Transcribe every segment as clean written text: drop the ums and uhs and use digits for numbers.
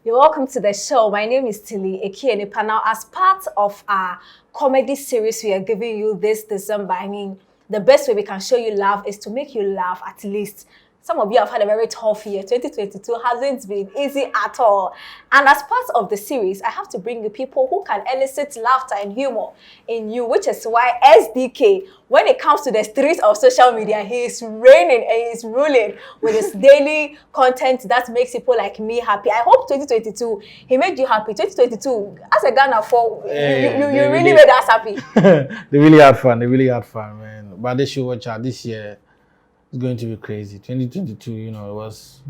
You're welcome to the show. My name is Tilly Ekienipa. Now, as part of our comedy series we are giving you this December, the best way we can show you love is to make you laugh at least. Some of you have had a very tough year. 2022 hasn't been easy at all. And as part of the series, I have to bring you people who can elicit laughter and humor in you, which is why SDK, when it comes to the streets of social media, he is reigning and he is ruling with his daily content that makes people like me happy. I hope 2022, he made you happy. 2022, as a Ghana for, you really made us happy. They really had fun. They really had fun, man. But they should watch out this year. It's going to be crazy. 2022, it was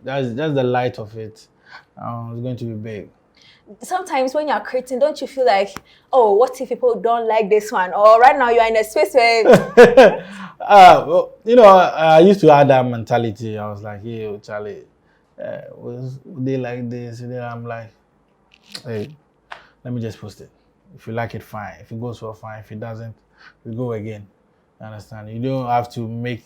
that's the light of it. It's going to be big. Sometimes when you're creating, don't you feel like, oh, what if people don't like this one? Or right now you're in a space where Well, I used to have that mentality. I was like, hey, Charlie, would they like this? And then I'm like, hey, let me just post it. If you like it, fine. If it goes well, fine. If it doesn't, we go again. You understand? You don't have to make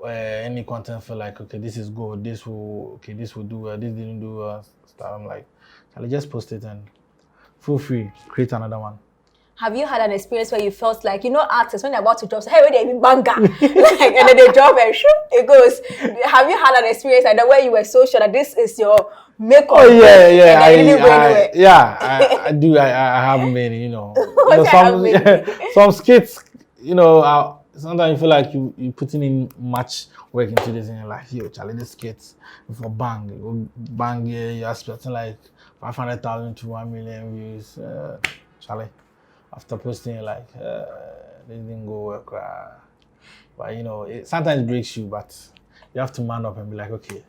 any content feel like, okay, this is good, this will do well, this didn't do well, stuff. I'm like, I'll just post it and feel free, create another one. Have you had an experience where you felt like, artists, when they're about to drop, say, hey, where they even banger? And then they drop and shoot, it goes. Have you had an experience like that where you were so sure that this is your makeup? Oh, yeah. I do. I have many, some skits, sometimes you feel like you're putting in much work into this and you're like, yo, Charlie, this skits for bang, yeah, you're expecting like 500,000 to 1 million views. Charlie, after posting, like, this didn't go well. But, it sometimes breaks you, but you have to man up and be like, okay,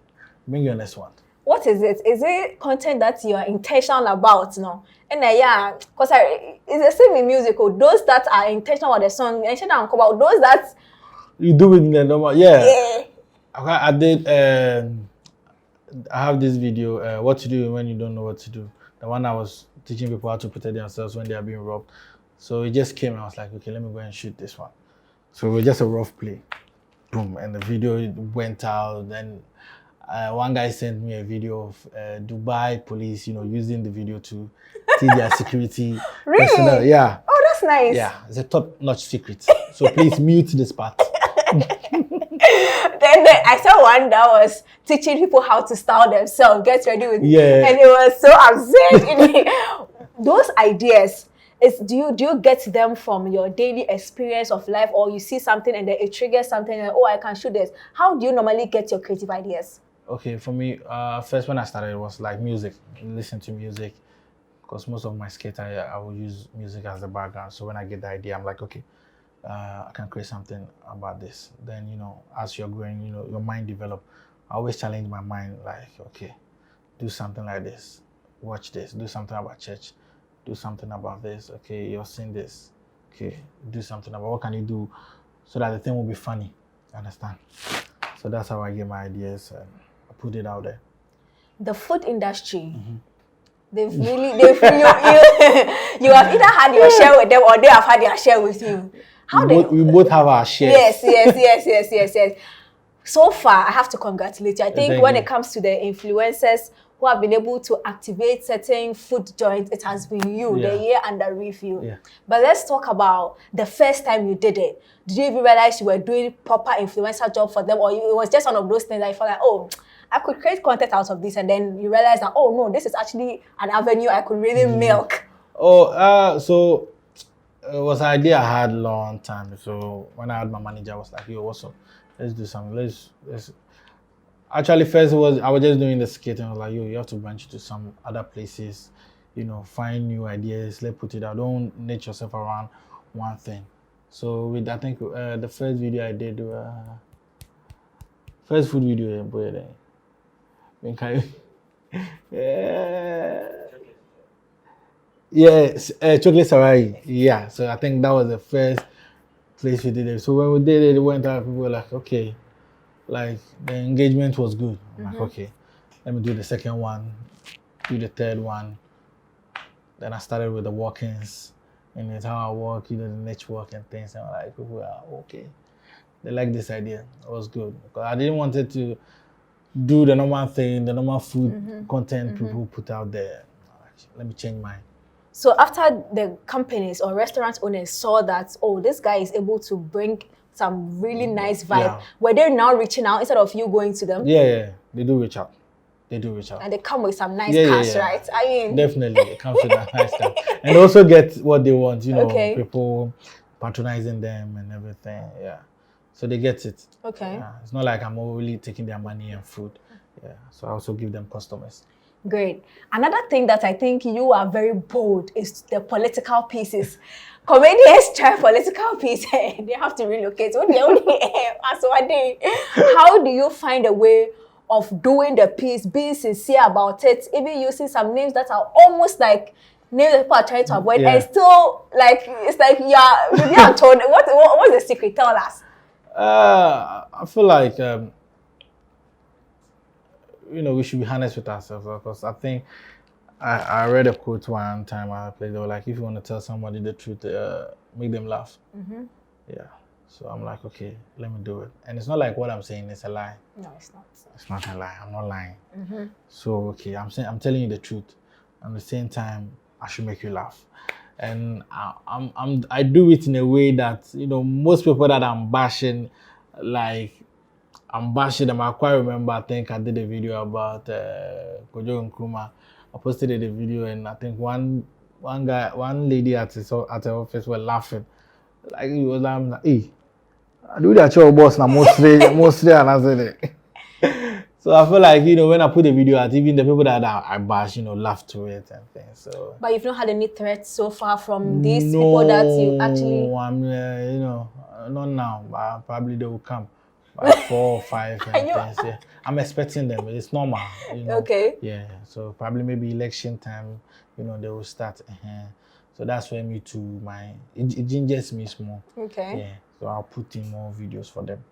bring your next one. What is it? Is it content that you are intentional about? No? And because it's the same in musical. Those that are intentional about the song, intentional about those that you do it in the normal, yeah. I did. I have this video. What to do when you don't know what to do. The one I was teaching people how to protect themselves when they are being robbed. So it just came and I was like, okay, let me go and shoot this one. So it was just a rough play, boom, and the video went out. Then one guy sent me a video of Dubai police, using the video to teach their security personnel. Yeah. Oh, that's nice. Yeah, it's a top-notch secret. So please mute this part. Then I saw one that was teaching people how to style themselves, get ready with yeah, and it was so absurd. Those ideas. Do you get them from your daily experience of life, or you see something and then it triggers something and I can shoot this? How do you normally get your creative ideas? Okay, for me, first when I started, it was like music. Listen to music, because most of my skits I will use music as the background. So when I get the idea, I'm like, okay, I can create something about this. Then as you're growing, your mind develop. I always challenge my mind, like, okay, do something like this, watch this, do something about church, do something about this. Okay, you're seeing this. Okay, do something about what can you do so that the thing will be funny. Understand? So that's how I get my ideas and I put it out there. The food industry. You have either had your share with them or they have had their share with you. We both have our share. Yes. So far, I have to congratulate you. I think when it comes to the influencers who have been able to activate certain food joints, it has been you, the year under review. Yeah. But let's talk about the first time you did it. Did you even realize you were doing proper influencer job for them, or it was just one of those things that you felt like, oh, I could create content out of this, and then you realize that, oh no, this is actually an avenue I could really milk? Oh, so it was an idea I had a long time. So when I had my manager, I was like, yo, what's up? Let's do something. Let's. Actually, first I was just doing the skit, and I was like, yo, you have to branch to some other places, find new ideas. Let's put it out. Don't niche yourself around one thing. So I think the first video I did, first food video, boy, chocolate sarai. Yeah, so I think that was the first place we did it. So when we did it, it went out. People were like, okay, like the engagement was good. I'm like, okay, let me do the second one, do the third one. Then I started with the walk-ins, and it's how I walk, the network and things. And people were like, okay, they like this idea. It was good because I didn't want it to do the normal thing, the normal food content people put out there. Let me change mine. So after the companies or restaurant owners saw that, oh, this guy is able to bring some really nice vibe, Yeah. were they now reaching out instead of you going to them? Yeah, they do reach out. They do reach out. And they come with some nice Yeah, cash, right? I mean, definitely, it comes with a nice stuff, and also get what they want. You know, Okay. people patronizing them and everything. Yeah, so they get it. Okay. Yeah. It's not like I'm only taking their money and food. Yeah, so I also give them customers. Great. Another thing that I think you are very bold is the political pieces. Comedians try political pieces, they have to relocate. How do you find a way of doing the piece, being sincere about it, even using some names that are almost like names that people are trying to avoid, Yeah. and still like it's like maybe I'm told what's the secret? Tell us. I feel like we should be honest with ourselves, because I think I read a quote one time I played. They were like, if you want to tell somebody the truth, make them laugh. Yeah. So I'm like, okay, let me do it. And it's not like what I'm saying is a lie. No, it's not. It's not a lie. I'm not lying. So okay, I'm telling you the truth. At the same time, I should make you laugh. And I do it in a way that most people that I'm bashing them. I quite remember. I think I did a video about Kojo Nkrumah. I posted the video, and I think one lady at her office were laughing. Like it was like, hey, I do that your boss now mostly and I said it. So I feel like when I put the video out, even the people that I bash, laugh to it and things. So. But you've not had any threats so far from these people that you actually. No, I'm not now. But probably they will come. By 4 or 5 and things. Yeah. I'm expecting them. It's normal. Okay. Yeah. So probably maybe election time, they will start. So that's where me too. It gingers me small. Okay. Yeah. So I'll put in more videos for them.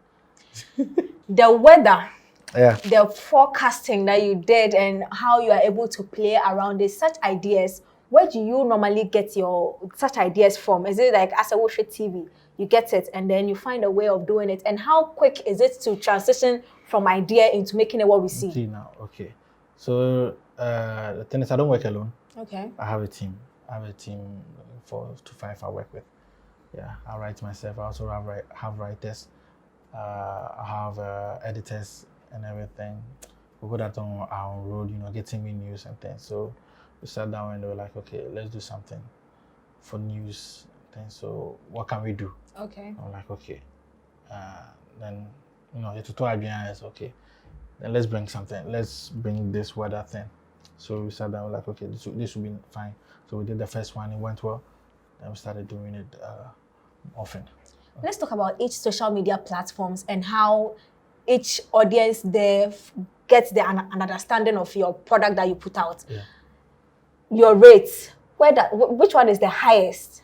The weather. Yeah. The forecasting that you did and how you are able to play around it, such ideas. Where do you normally get your such ideas from? Is it like as a watch TV? You get it and then you find a way of doing it. And how quick is it to transition from idea into making it what we see? See now, okay. So the thing is, I don't work alone. Okay. I have a team. I have a team 4 to 5 I work with. Yeah, I write myself. I also have writers. I have editors and everything. People that are on road, getting me news and things. So we sat down and they were like, okay, let's do something for news. And so what can we do? Okay. I'm like, okay. Then, the tutorial is okay. Then let's bring something. Let's bring this weather thing. So we sat down, like, okay, this will be fine. So we did the first one, it went well. Then we started doing it often. Let's talk about each social media platforms and how each audience there gets an understanding of your product that you put out. Yeah. Your rates, which one is the highest?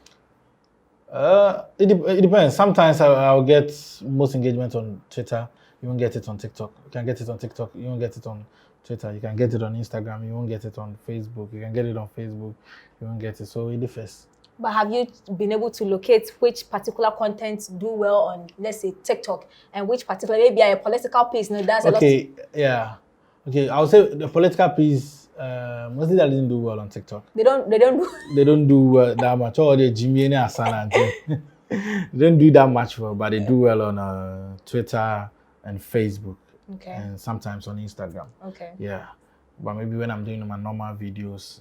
It depends. Sometimes I'll get most engagement on Twitter. You won't get it on TikTok. You can get it on TikTok. You won't get it on Twitter. You can get it on Instagram. You won't get it on Facebook. You can get it on Facebook. You won't get it. So it differs. But have you been able to locate which particular content do well on, let's say, TikTok, and which particular, maybe a political piece? No, that's okay. Yeah. Okay. I would say the political piece. Mostly that didn't do well on TikTok. They don't do. They don't do that much. Or the Jimmy and Asana. They don't do that much well, but they do well on Twitter and Facebook. Okay. And sometimes on Instagram. Okay. Yeah. But maybe when I'm doing my normal videos,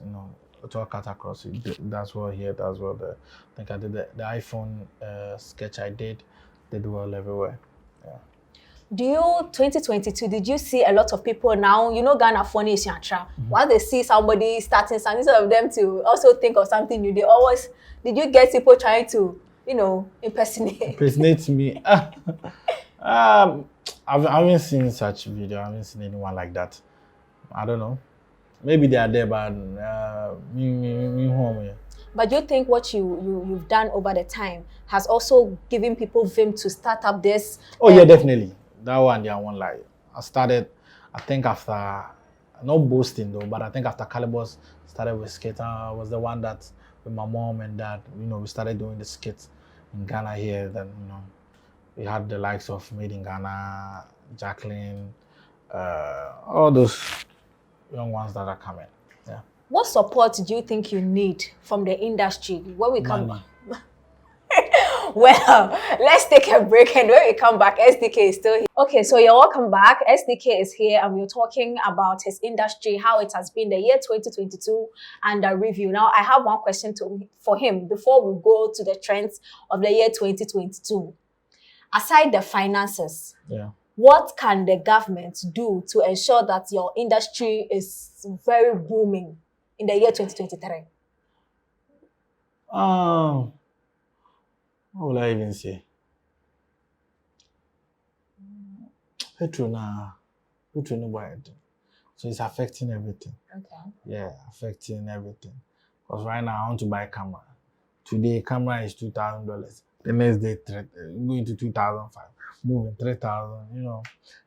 talk cut across it. That's well here. That's well there. I think I did the iPhone sketch I did well everywhere. Yeah. Do you 2022? Did you see a lot of people now? Ghana funny is in Accra. Once they see somebody starting something, instead of them to also think of something new, did you get people trying to impersonate me? I haven't seen such video. I haven't seen anyone like that. I don't know. Maybe they are there, but me home. Yeah. But do you think what you've done over the time has also given people vim to start up this? Oh yeah, definitely. That one, I won't lie. I started, I think after, not boasting though, but I think after Calibos started with skits, I was the one that with my mom and dad, we started doing the skits in Ghana here. Then we had the likes of Made in Ghana, Jacqueline, all those young ones that are coming. Yeah. What support do you think you need from the industry when we come back? Well, let's take a break, and when we come back, SDK is still here. Okay, so you're welcome back. SDK is here, and we're talking about his industry, how it has been the year 2022, and a review. Now, I have one question for him before we go to the trends of the year 2022. Aside the finances, what can the government do to ensure that your industry is very booming in the year 2023? What will I even say? Petrol no buy. So it's affecting everything. Okay. Yeah, affecting everything. Because right now I want to buy a camera. Today camera is $2,000. The next day going to 2,500, moving 3,000. You know.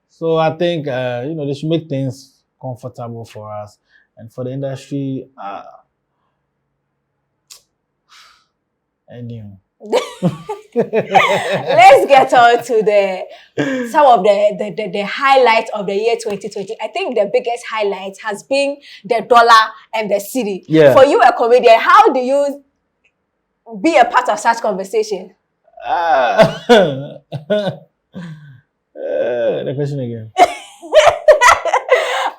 So I think they should make things comfortable for us and for the industry. Anyway. Let's get on to some of the highlights of the year 2020. I think the biggest highlight has been the dollar and the cedi. Yeah. For you, a comedian, how do you be a part of such conversation? The question again.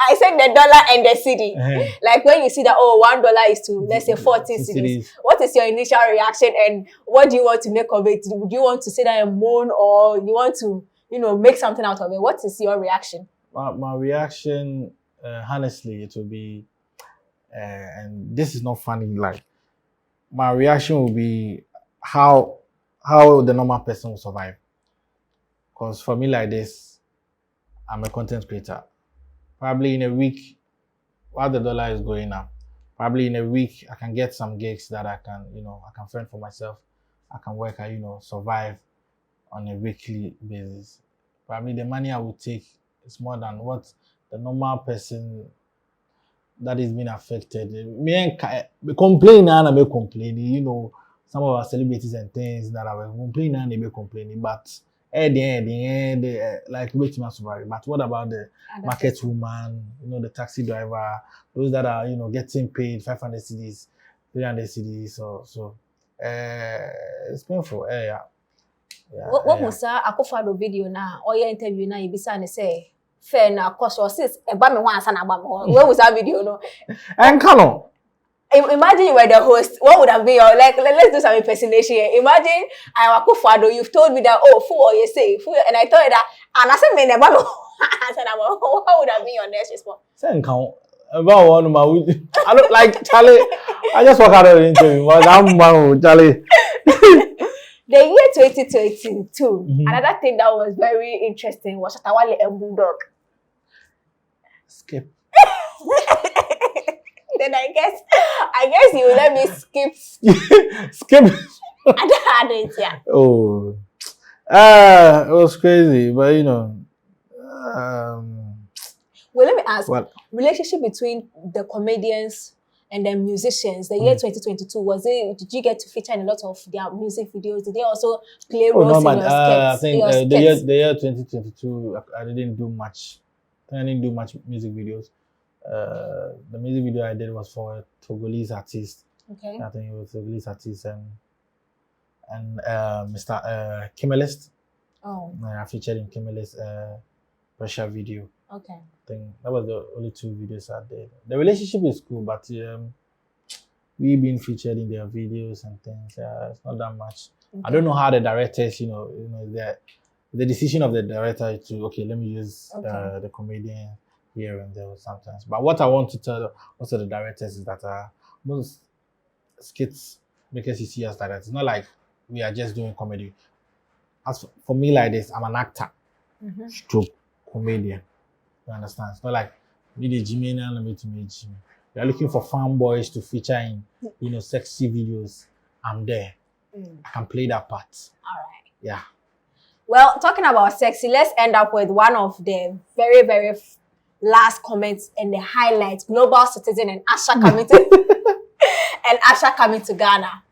I said the dollar and the cedi. Like when you see that, $1 is to, let's say, 40 cedis. What is your initial reaction and what do you want to make of it? Would you want to sit there and moan, or you want to, make something out of it? What is your reaction? My reaction, honestly, it will be, and this is not funny, like, my reaction will be how the normal person will survive. Because for me like this, I'm a content creator. Probably in a week, while the dollar is going up, probably in a week, I can get some gigs that I can fend for myself. I can work, survive on a weekly basis. Probably the money I will take is more than what the normal person that is being affected. Me complain and I may complain. Some of our celebrities and things that are complaining and they may complaining, but at the end, like wait to survive. But what about the market woman, the taxi driver, those that are, getting paid 500 cedis, 300 cedis, so it's painful. What was Akufo video now or your interview now you be saying say fair na course or sis e ba me wan na ba me. Where was that video no? And Kano. Imagine you were the host. What would have been your let's do some impersonation here. Imagine I Akufo, you've told me that fool or you say fool, and I told you that and I said me never know. I said what would have been your next response? Say count about one my I look like Charlie. I just walk out of the interview. I'm man Charlie. The year 2022, another thing that was very interesting was Shatawale and Bulldog. Skip. Then I guess you let me skip. Skip. I had it, yeah. Oh, it was crazy, but well, let me ask. Relationship between the comedians and the musicians. The year 2022 did you get to feature in a lot of their music videos? Did they also play roles in your skits? I think the year 2022, I didn't do much. I didn't do much music videos. The music video I did was for a Togolese artist. Okay. I think it was a Togolese artist and Mr. Kimelist. Oh. I featured in Kimelist pressure video. Okay. I think that was the only 2 videos I did. The relationship is cool, but we've been featured in their videos and things. It's not that much. Okay. I don't know how the directors, the decision of the director to let me use the comedian here and there sometimes. But what I want to tell also the directors is that most skits makers you see us like that. It's not like we are just doing comedy. As for me like this, I'm an actor, stroke comedian. You understand? It's not like me the Jimmy and me to me Jimmy. We are looking for fanboys to feature in, sexy videos. I'm there. I can play that part. All right. Yeah. Well, talking about sexy, let's end up with one of the very, very last comments and the highlights. Global Citizen and Asha coming to Ghana.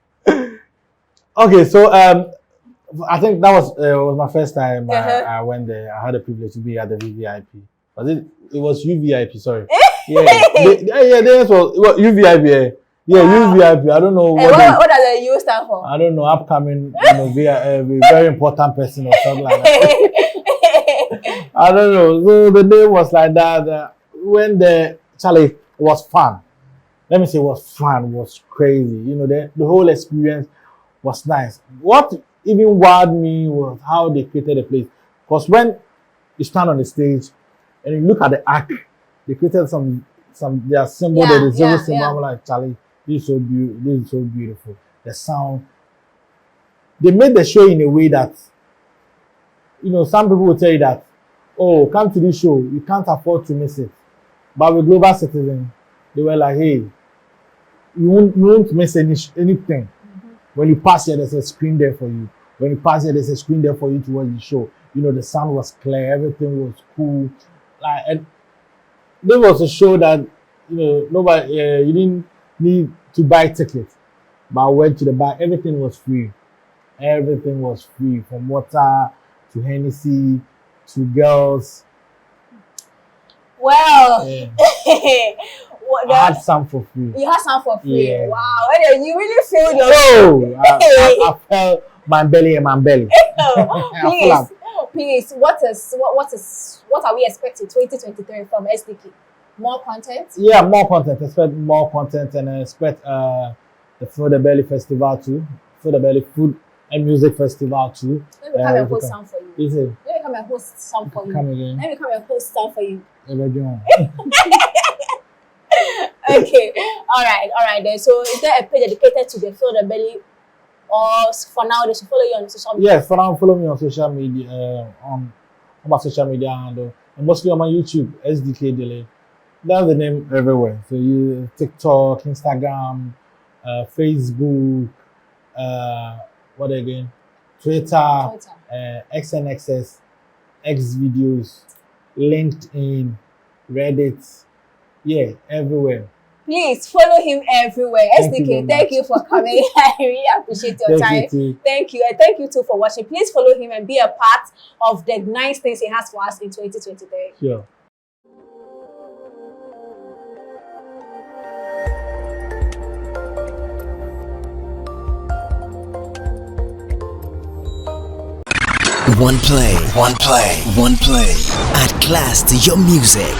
Okay, so I think that was my first time I went there. I had the privilege to be at the VVIP. Was it? It was UVIP. Sorry. Yeah. Theirs was UVIP. Yeah, Wow. UVIP. I don't know What does the U stand for? I don't know. Upcoming, very important person or something like that. I don't know. So the day was like that. When Charlie was fun. Let me say, it was fun. It was crazy. The whole experience was nice. What even wowed me was how they created the place. Because when you stand on the stage and you look at the act, they created some their symbol, the zero symbol. I'm like, Charlie, this is so beautiful. This is so beautiful. The sound. They made the show in a way that, some people will tell you that, oh, come to this show, you can't afford to miss it. But with Global Citizen, they were like, hey, you won't miss anything. When you pass here, there's a screen there for you. When you pass here, there's a screen there for you to watch the show. The sound was clear, everything was cool. And there was a show that, nobody, you didn't need to buy tickets. But I went to the bar, everything was free. Everything was free, from water to Hennessy to girls. Well, I had some for free. You had some for free. Yeah. Wow, and you really feel your. Oh, I felt my belly and my belly. Please, what are we expecting 2023 from SDK? More content? Yeah, more content. Expect more content, and I expect the Fill the Belly Festival too. Fill the Belly Food and Music Festival too. Let me come and host some for you. Let me come and host some for you. Come again. Let me come and host some for you. Okay. All right then. So is there a page dedicated to the Fill the Belly, or for now they should follow you on social media? Yes, for now follow me on social media, on my social media handle, and mostly on my YouTube, SDK Delay. That's the name everywhere. So you TikTok, Instagram, Facebook, what again? Twitter. XNXS, X videos, LinkedIn, Reddit. Yeah, everywhere. Please follow him everywhere. SDK, thank you for coming. I really appreciate your time. Thank you. And thank you too for watching. Please follow him and be a part of the nice things he has for us in 2023. Sure. OnePlay. Add class to your music.